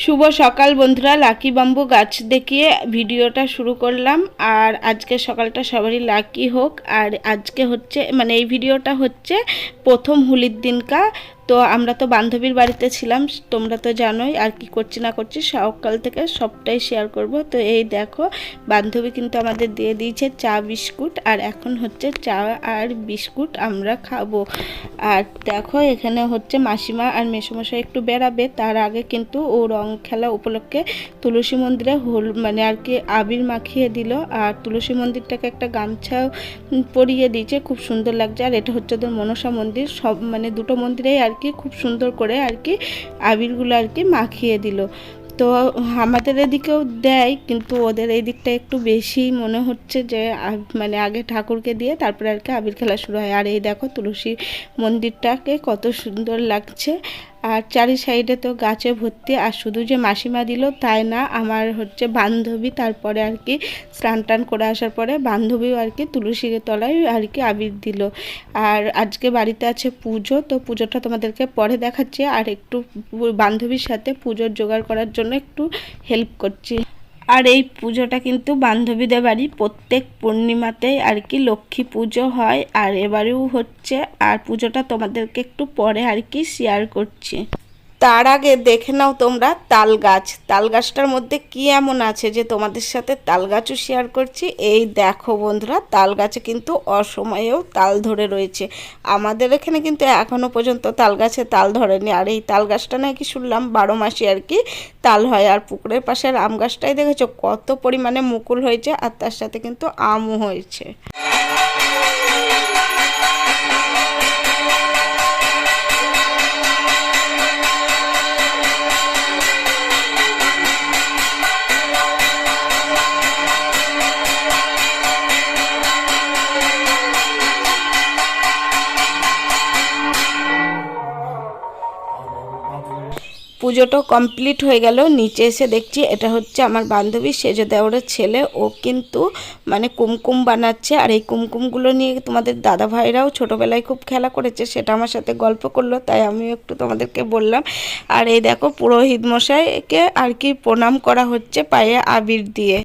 শুভ সকাল বন্ধুরা, lucky bamboo গাছ দেখিয়ে ভিডিওটা শুরু করলাম। আর আজকে সকালটা সবারই লাকি হোক। আর আজকে হচ্ছে এই ভিডিওটা হচ্ছে প্রথম হোলির দিনকা। তো আমরা তো বান্ধবীর বাড়িতে ছিলাম, তোমরা তো জানোই। আর কি করছি না করছি সকাল থেকে সবটাই শেয়ার করব। তো এই দেখো, বান্ধবী কিন্তু আমাদের দিয়ে দিয়েছে চা বিস্কুট, আর এখন হচ্ছে চা আর বিস্কুট আমরা খাবো। আর দেখো এখানে হচ্ছে মাসিমা আর মেসোমশাই একটু বেড়াবে, তার আগে কিন্তু ও রং খেলা উপলক্ষে তুলসী মন্দিরে আর কি আবির মাখিয়ে দিল। আর তুলসী মন্দিরটাকে একটা গামছা পরিয়ে দিয়েছে, খুব সুন্দর লাগছে। আর এটা হচ্ছে ওদের মনসা মন্দির, সব দুটো মন্দিরেই আর কি খুব সুন্দর করে আর কি আবিরগুলো আর কি মাখিয়ে দিল। তো আমাদের এদিকেও দেয়, কিন্তু ওদের এই দিকটা একটু বেশি মনে হচ্ছে যে আগে ঠাকুরকে দিয়ে তারপরে আর কি আবির খেলা শুরু হয়। আর এই দেখো তুলসী মন্দিরটাকে কত সুন্দর লাগছে। আর চারি সাইডে তো গাছে ভর্তি। আর শুধু যে মাসিমা দিল তাই না, আমার হচ্ছে বান্ধবী তারপরে আর কি স্নান টান করে আসার পরে বান্ধবীও আর কি তুলসী তলায় আর কি আবির দিল। আর আজকে বাড়িতে আছে পুজো, তো পুজোটা তোমাদেরকে পরে দেখাচ্ছি। আর একটু বান্ধবীর সাথে পুজোর জোগাড় করার জন্য একটু হেল্প করছি। আর এই পুজোটা কিন্তু বান্ধবীদের বাড়ি প্রত্যেক পূর্ণিমাতেই আর কি লক্ষ্মী পুজো হয়, আর এবারেও হচ্ছে। আর পুজোটা তোমাদেরকে একটু পরে আর কি শেয়ার করছি। তার আগে দেখে নাও তোমরা তাল গাছ। তাল গাছটার মধ্যে কি এমন আছে যে তোমাদের সাথে তাল গাছও শেয়ার করছি। এই দেখো বন্ধুরা, তাল গাছে কিন্তু অসময়েও তাল ধরে রয়েছে। আমাদের এখানে কিন্তু এখনও পর্যন্ত তাল গাছে তাল ধরেনি। আর এই তাল গাছটা নাকি শুনলাম 12 মাসই আর কি তাল হয়। আর পুকুরের পাশের আম গাছটাই দেখেছো কত পরিমাণে মুকুল হয়েছে, আর তার সাথে কিন্তু আমও হয়েছে। পুজোটা কমপ্লিট হয়ে গেল। নিচে এসে দেখছি এটা হচ্ছে আমার বান্ধবী সেজে দেওয়ারের ছেলে, ও কিন্তু কুমকুম বানাচ্ছে। আর এই কুমকুমগুলো নিয়ে তোমাদের দাদা ভাইরাও ছোটোবেলায় খুব খেলা করেছে, সেটা আমার সাথে গল্প করলো, তাই আমিও একটু তোমাদেরকে বললাম। আর এই দেখো পুরোহিত মশাইকে আর কি প্রণাম করা হচ্ছে পায়ে আবির দিয়ে।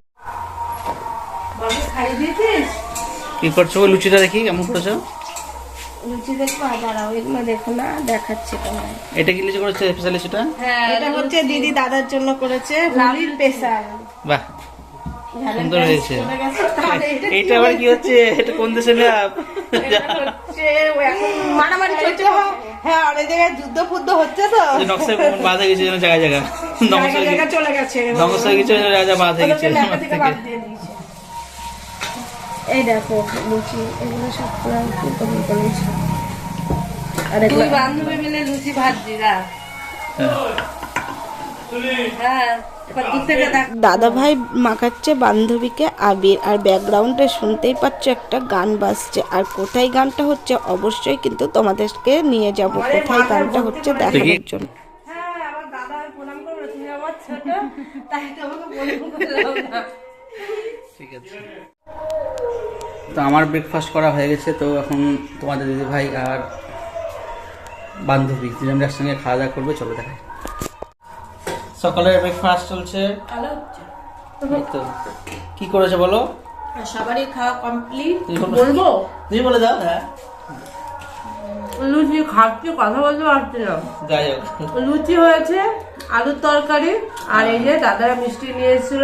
কি করছো? লুচিটা দেখি কেমন করেছো। লুচি দেখবো, দাঁড়াও এগুলো দেখো না, দেখাচ্ছে তোমার। এটা কি লুচি করেছে স্পেশাল লুচিটা? হ্যাঁ, এটা হচ্ছে দিদি দাদার জন্য করেছে, লালির স্পেশাল। বাহ, সুন্দর হয়েছে। এইটা আবার কি হচ্ছে? এটা কোন দেশে না হচ্ছে এখন মারামারি চলছে। হ্যাঁ, অনেক জায়গায় যুদ্ধ ফুদ্ধ হচ্ছে, তো নকশা বাঁধা গেছে যেন জায়গায় জায়গায় জায়গা চলে গেছে, নকশা কিছু রাজা বাঁধা গেছে। এই দেখো লুচি, এগুলো সব লুচি। আর তুই বান্ধবী মিলে লুচি ভাজছি না। দাদা ভাই মাখাচ্ছে বান্ধবীকে আবির। আর ব্যাকগ্রাউন্ডে শুনতেই পাচ্ছ একটা গান বাজছে। আর কোথায় গানটা হচ্ছে অবশ্যই কিন্তু তোমাদেরকে নিয়ে যাব, কোথায় গানটা হচ্ছে দেখানোর জন্য। ঠিক আছে, তো আমার ব্রেকফাস্ট করা হয়ে গেছে। তো এখন তোমাদের দিদি ভাই আর বান্ধবী দুজন একসঙ্গে খাওয়া দাওয়া করবে, চলো দেখাই। সকালের ব্রেকফাস্ট চলছে। তো কি করেছে বলো? সবারই খাওয়া কমপ্লিট। বলবো তুমি বলে দাও। হ্যাঁ, লুচি খাচ্ছি, কথা বলতে পারছি না। যাই হোক, লুচি হয়েছে, আলুর তরকারি, আর এই যে দাদারা মিষ্টি নিয়ে এসেছিল,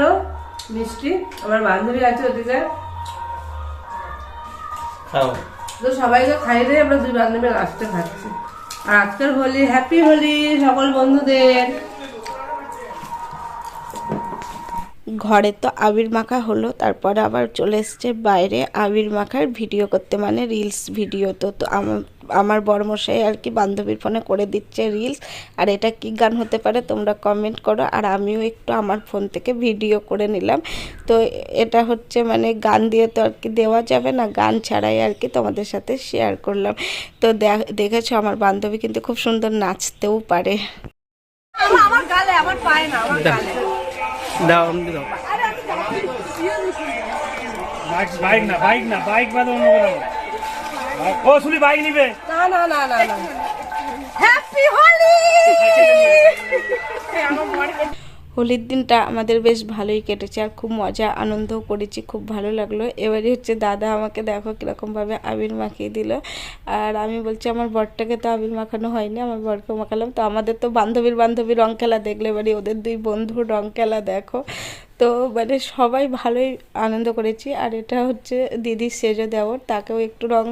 মিষ্টি। আমার বান্ধবী আছে ওদিকে, খাও। তো সবাইকে খাইয়ে দিয়ে আমরা দুই বান্ধবী লাস্টে খাচ্ছি। আর আজকের হোলি, হ্যাপি হোলি সকল বন্ধুদের। ঘরে তো আবির মাখা হলো, তারপরে আবার চলে এসছে বাইরে আবির মাখার ভিডিও করতে, রিলস ভিডিও। তো আমার বড়মশাই আর কি বান্ধবীর ফোনে করে দিচ্ছে রিলস। আর এটা কি গান হতে পারে তোমরা কমেন্ট করো। আর আমিও একটু আমার ফোন থেকে ভিডিও করে নিলাম। তো এটা হচ্ছে গান দিয়ে তো আর কি দেওয়া যাবে না, গান ছাড়াই আর কি তোমাদের সাথে শেয়ার করলাম। তো দেখেছো আমার বান্ধবী কিন্তু খুব সুন্দর নাচতেও পারে। আমার গালে, আমার পায়ে না, আমার গালে দাও দাও। বাইক বাদ অন্য ও শুনি বাইক নিবে না। হ্যাপি হোলি। হোলির দিনটা আমাদের বেশ ভালোই কেটেছে আর খুব মজা আনন্দও করেছি, খুব ভালো লাগলো। এবারে হচ্ছে দাদা আমাকে দেখো কীরকমভাবে আবির মাখিয়ে দিল, আর আমি বলছি আমার বরটাকে তো আবির মাখানো হয়নি, আমার বরকে মাখালাম। তো আমাদের তো বান্ধবী রং খেলা দেখলে এবারে ওদের দুই বন্ধুর রং খেলা দেখো। তো মানে সবাই ভালোই আনন্দ করেছি। আর এটা হচ্ছে দিদির সেজো দেওর, তাকেও একটু রং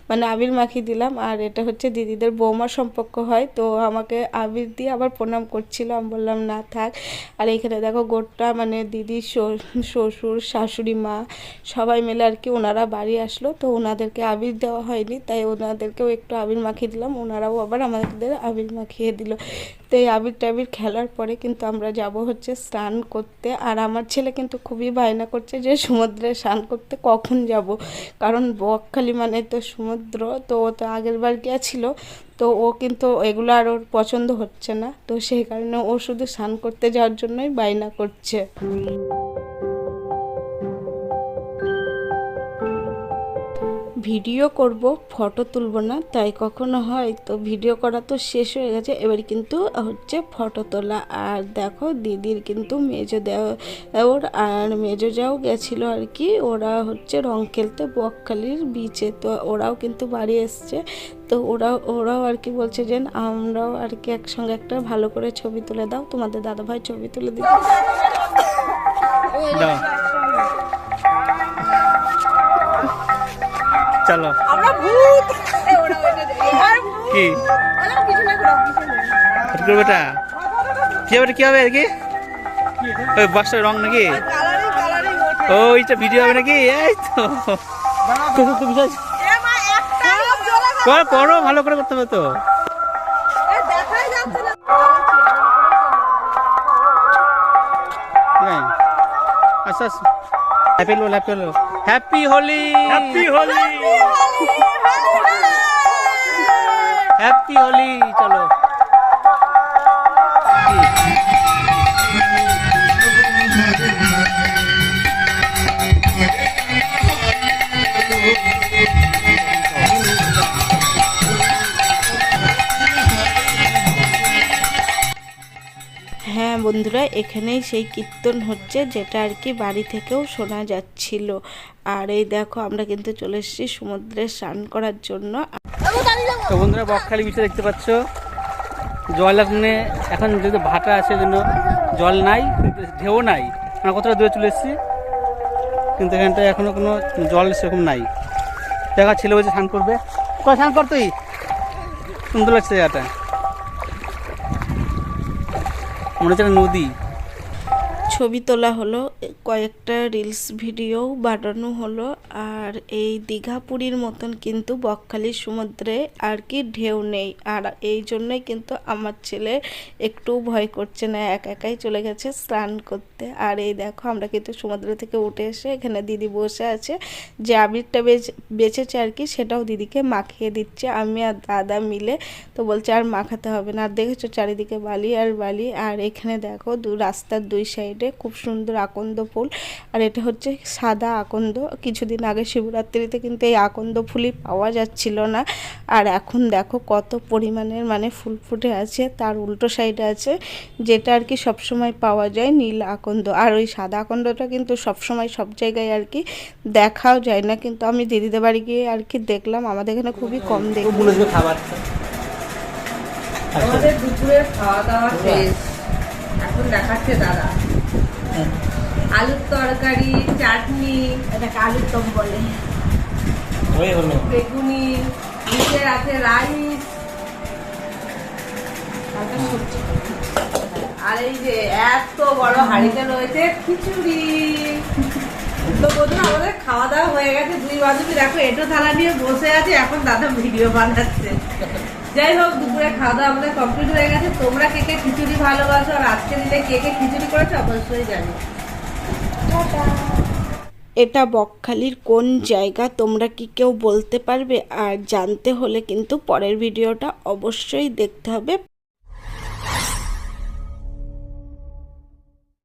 মানে আবির মাখিয়ে দিলাম। আর এটা হচ্ছে দিদিদের বৌমা সম্পর্ক হয়, তো আমাকে আবির দিয়ে আবার প্রণাম করছিল, আমি বললাম না থাক। আর এইখানে দেখো গোটা মানে দিদির শ্বশুর শাশুড়ি মা সবাই মিলে আর কি ওনারা বাড়ি আসলো, তো ওনাদেরকে আবির দেওয়া হয়নি, তাই ওনাদেরকেও একটু আবির মাখিয়ে দিলাম, ওনারাও আবার আমাদের আবির মাখিয়ে দিল। তো এই আবির টাবির খেলার পরে কিন্তু আমরা যাব হচ্ছে স্নান করতে। আর আমার ছেলে কিন্তু খুবই বায়না করছে যে সমুদ্রে স্নান করতে কখন যাব, কারণ বকখালি মানে তো সমুদ্র, তো ও তো আগের বার গিয়েছিল, তো ও কিন্তু এগুলো আর ওর পছন্দ হচ্ছে না, তো সেই কারণে ও শুধু স্নান করতে যাওয়ার জন্যই বায়না করছে। ভিডিও করব, ফটো তুলব না, তাই কখনো হয়। তো ভিডিও করা তো শেষ হয়ে গেছে, এবার কিন্তু হচ্ছে ফটো তোলা। আর দেখো দিদির কিন্তু মেজো দেওর আর মেজো যাও গেছিলো আর কি, ওরা হচ্ছে রং খেলতে বকখালির বিচে, তো ওরাও কিন্তু বাড়ি এসছে। তো ওরাও আর কি বলছে যে আমরাও আর কি একসঙ্গে একটা ভালো করে ছবি তুলে দাও, তোমাদের দাদাভাই ছবি তুলে দিতে। চলো আমরা ভূত কি বেটা কি হবে কি হবে আর কি ওই বাসটার রং নাকি ওইটা ভিডিও হবে নাকি? এই তো পড়ো ভালো করে করতে হবে তো। আচ্ছা happy Holi happy Holi happy Holi. চলো হ্যাঁ বন্ধুরা, এখানেই সেই কীর্তন হচ্ছে যেটা আর কি বাড়ি থেকেও শোনা যাচ্ছিল। আর এই দেখো আমরা কিন্তু চলে এসেছি সমুদ্রে স্নান করার জন্য। তো বন্ধুরা বকখালি বিচে দেখতে পাচ্ছ, জল এখন যেহেতু ভাটা আছে জন্য জল নাই, ঢেউ নাই, আমরা কতটা দূরে চলে এসেছি, কিন্তু এখানটায় এখনো কোনো জল সেরকম নাই। দেখা ছেলে বলছে স্নান করবে, স্নান কর তুই, সুন্দর লাগছে জায়গাটা, মনে হচ্ছে নদী। ছবি তোলা হলো, কয়েকটা রিলস ভিডিও বানানো হলো। আর এই দীঘা পুরীর মতন কিন্তু বকখালির সমুদ্রে আর কি ঢেউ নেই, আর এই জন্যই কিন্তু আমার ছেলে একটু ভয় করছে না, একাই চলে গেছে স্নান করতে। আর এই দেখো আমরা কিন্তু সমুদ্র থেকে উঠে এসে এখানে দিদি বসে আছে, যে আবিরটা বেঁচেছে আর কি সেটাও দিদিকে মাখিয়ে দিচ্ছে আমি আর দাদা মিলে। তো বলছে আর মাখাতে হবে না। আর দেখেছো চারিদিকে বালি আর বালি। আর এখানে দেখো রাস্তার দুই সাইডে খুব সুন্দর আকন্দ ফুল, আর এটা হচ্ছে সাদা আকন্দ। কিছুদিন আগে শিবরাত্রিতে কিন্তু এই আকন্দ ফুলই পাওয়া যাচ্ছিল না, আর এখন দেখো কত পরিমাণের মানে ফুল ফুটে আছে। তার উল্টো সাইডে আছে যেটা আর কি সবসময় পাওয়া যায় নীল আকন্দ, আর ওই সাদা আকন্দটা কিন্তু সবসময় সব জায়গায় আর কি দেখাও যায় না, কিন্তু আমি দিদিদের বাড়ি গিয়ে আর কি দেখলাম আমাদের এখানে খুবই কম দেখি। আমাদের দুপুরের খাওয়া দাওয়া শেষ, এখন দেখাচ্ছে দাদা আলুর তরকারি, চাটনি, এটাকে আলুর দম বলে, বেগুনি, নিচে আছে রাইস, আর এই যে এত বড় হাঁড়িতে রয়েছে খিচুড়ি। তো বন্ধুরা আমাদের খাওয়া দাওয়া হয়ে গেছে, দুই বান্ধবী দেখো এটো থালা নিয়ে বসে আছে, এখন দাদা ভিডিও বানাচ্ছে। যাই হোক দুপুরে খাওয়া দাওয়া আমাদের কমপ্লিট হয়ে গেছে। তোমরা কে কে খিচুড়ি ভালোবাসো আর আজকে দিনে কে কে খিচুড়ি করেছো অবশ্যই জানি। এটা বকখালির কোন জায়গা তোমরা কি কেউ বলতে পারবে? আর জানতে হলে কিন্তু পরের ভিডিওটা অবশ্যই দেখতে হবে।